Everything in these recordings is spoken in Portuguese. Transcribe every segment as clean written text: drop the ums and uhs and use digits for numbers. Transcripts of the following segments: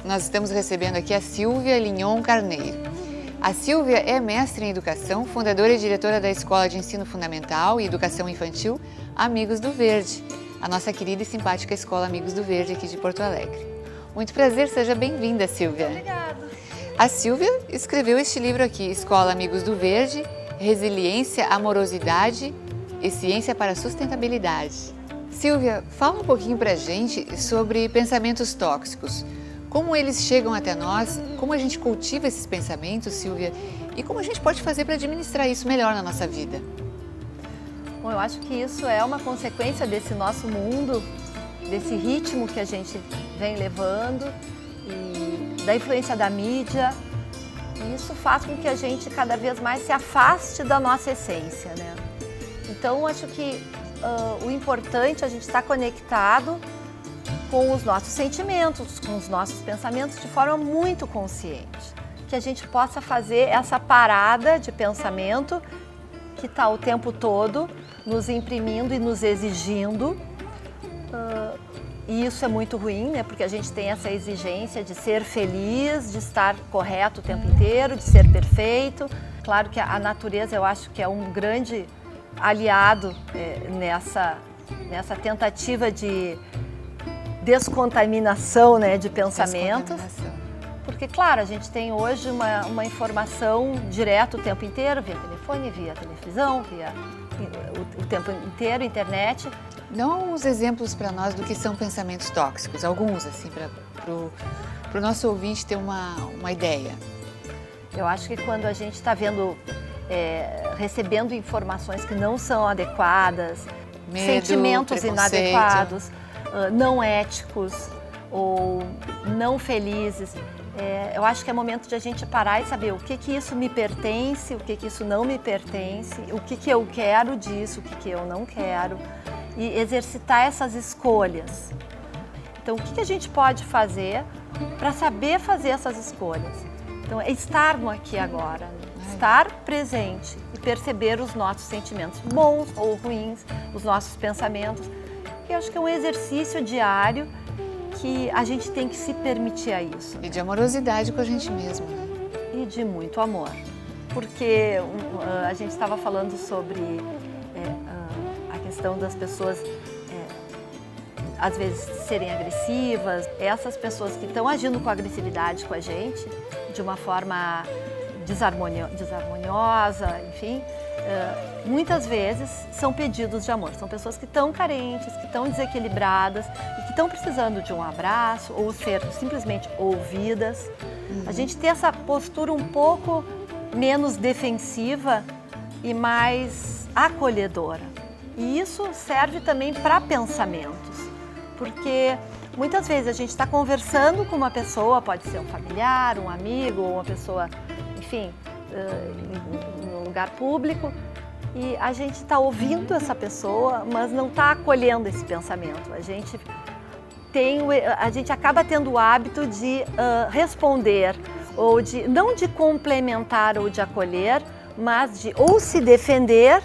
nós estamos recebendo aqui a Silvia Lignon Carneiro. A Silvia é mestre em Educação, fundadora e diretora da Escola de Ensino Fundamental e Educação Infantil Amigos do Verde, a nossa querida e simpática Escola Amigos do Verde aqui de Porto Alegre. Muito prazer, seja bem-vinda, Silvia. Obrigada. A Silvia escreveu este livro aqui, Escola Amigos do Verde, Resiliência, Amorosidade e Ciência para a Sustentabilidade. Silvia, fala um pouquinho pra gente sobre pensamentos tóxicos. Como eles chegam até nós, como a gente cultiva esses pensamentos, Silvia, e como a gente pode fazer para administrar isso melhor na nossa vida? Bom, eu acho que isso é uma consequência desse nosso mundo, desse ritmo que a gente vem levando e da influência da mídia. E isso faz com que a gente cada vez mais se afaste da nossa essência, né? Então, acho que o importante é a gente estar conectado com os nossos sentimentos, com os nossos pensamentos de forma muito consciente. Que a gente possa fazer essa parada de pensamento que está o tempo todo nos imprimindo e nos exigindo. E isso é muito ruim, né? Porque a gente tem essa exigência de ser feliz, de estar correto o tempo inteiro, de ser perfeito. Claro que a natureza, eu acho que é um grande aliado nessa tentativa de descontaminação, né, de pensamentos. Porque, claro, a gente tem hoje uma informação direta o tempo inteiro, via telefone, via televisão, via o tempo inteiro, internet. Dá uns exemplos para nós do que são pensamentos tóxicos, alguns, assim, para o nosso ouvinte ter uma ideia. Eu acho que quando a gente está vendo, recebendo informações que não são adequadas, medo, sentimentos preconceito, inadequados, não éticos ou não felizes, eu acho que é momento de a gente parar e saber o que isso me pertence, o que isso não me pertence, o que eu quero disso, o que eu não quero, e exercitar essas escolhas. Então, o que a gente pode fazer para saber fazer essas escolhas? Então, é estar no aqui e agora, estar presente e perceber os nossos sentimentos, bons ou ruins, os nossos pensamentos. Eu acho que é um exercício diário que a gente tem que se permitir a isso. E de amorosidade com a gente mesmo, né? E de muito amor. Porque a gente estava falando sobre a questão das pessoas, às vezes, serem agressivas. Essas pessoas que estão agindo com agressividade com a gente, de uma forma desarmoniosa, enfim, muitas vezes são pedidos de amor. São pessoas que estão carentes, que estão desequilibradas e que estão precisando de um abraço ou ser simplesmente ouvidas. A gente ter essa postura um pouco menos defensiva e mais acolhedora. E isso serve também para pensamentos, porque muitas vezes a gente está conversando com uma pessoa, pode ser um familiar, um amigo ou uma pessoa, enfim, em um lugar público, e a gente está ouvindo essa pessoa, mas não está acolhendo esse pensamento. A gente acaba tendo o hábito de responder, ou não de complementar ou de acolher, mas de ou se defender,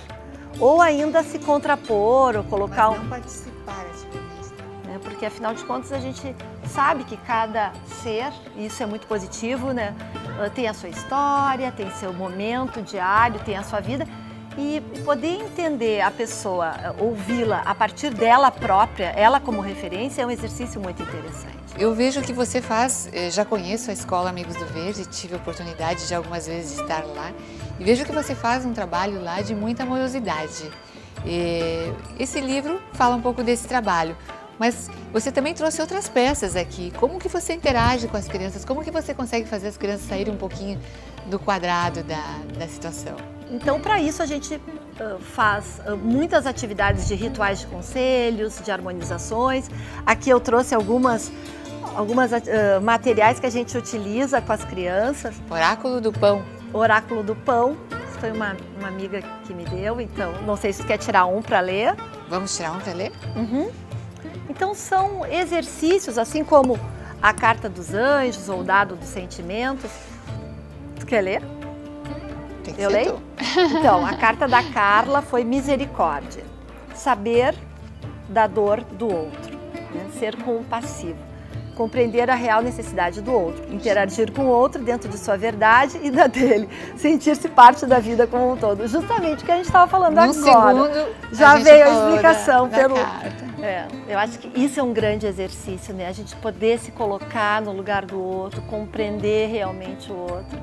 ou ainda se contrapor, ou colocar... Mas não participar ativamente. Porque, afinal de contas, a gente sabe que cada ser, e isso é muito positivo, né? Tem a sua história, tem seu momento diário, tem a sua vida. E poder entender a pessoa, ouvi-la a partir dela própria, ela como referência, é um exercício muito interessante. Eu vejo que você faz, já conheço a Escola Amigos do Verde, tive a oportunidade de algumas vezes de estar lá, e vejo que você faz um trabalho lá de muita amorosidade. Esse livro fala um pouco desse trabalho, mas você também trouxe outras peças aqui. Como que você interage com as crianças? Como que você consegue fazer as crianças saírem um pouquinho do quadrado da situação? Então, para isso, a gente faz muitas atividades de rituais de conselhos, de harmonizações. Aqui eu trouxe algumas materiais que a gente utiliza com as crianças. Oráculo do Pão. Oráculo do Pão. Isso foi uma amiga que me deu, então não sei se tu quer tirar um para ler. Vamos tirar um para ler? Uhum. Então, são exercícios, assim como a Carta dos Anjos ou o Dado dos Sentimentos. Tu quer ler? Eu leio? Então, a carta da Carla foi misericórdia. Saber da dor do outro, né? Ser compassivo. compreender a real necessidade do outro, interagir com o outro dentro de sua verdade e da dele, sentir-se parte da vida como um todo. Justamente o que a gente estava falando agora. Segundo, já a gente veio a falou explicação da pelo... carta. eu acho que isso é um grande exercício, né? A gente poder se colocar no lugar do outro, compreender realmente o outro.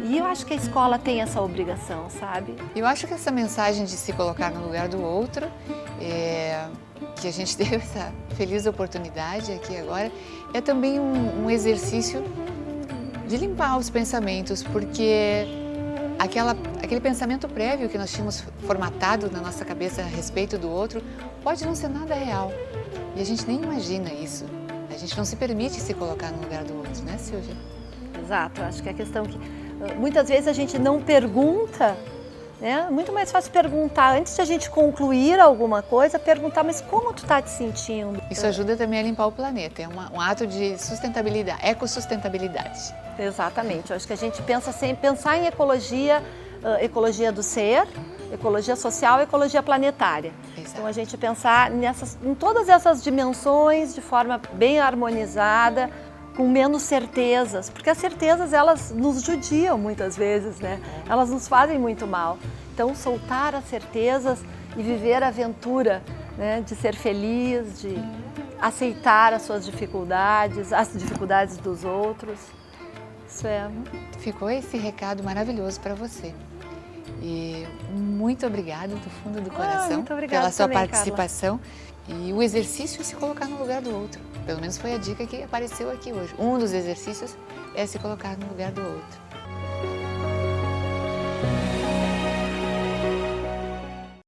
E eu acho que a escola tem essa obrigação, sabe? Eu acho que essa mensagem de se colocar no lugar do outro, que a gente teve essa feliz oportunidade aqui agora, é também um exercício de limpar os pensamentos, porque aquele pensamento prévio que nós tínhamos formatado na nossa cabeça a respeito do outro pode não ser nada real. E a gente nem imagina isso. A gente não se permite se colocar no lugar do outro, né, Silvia? Exato, acho que é a questão que muitas vezes a gente não pergunta, né? Muito mais fácil perguntar, antes de a gente concluir alguma coisa, perguntar, mas como tu tá te sentindo? Isso ajuda também a limpar o planeta, é um ato de sustentabilidade, ecossustentabilidade. Exatamente, eu acho que a gente pensa sempre, pensar em ecologia, ecologia do ser, ecologia social e ecologia planetária. Exato. Então a gente pensar em todas essas dimensões de forma bem harmonizada, com menos certezas, porque as certezas elas nos judiam muitas vezes, né? Elas nos fazem muito mal. Então soltar as certezas e viver a aventura, né? De ser feliz, de aceitar as suas dificuldades, as dificuldades dos outros. Isso é... Ficou esse recado maravilhoso para você. E muito obrigada do fundo do coração pela sua também, participação. Carla. E o exercício é se colocar no lugar do outro. Pelo menos foi a dica que apareceu aqui hoje. Um dos exercícios é se colocar no lugar do outro.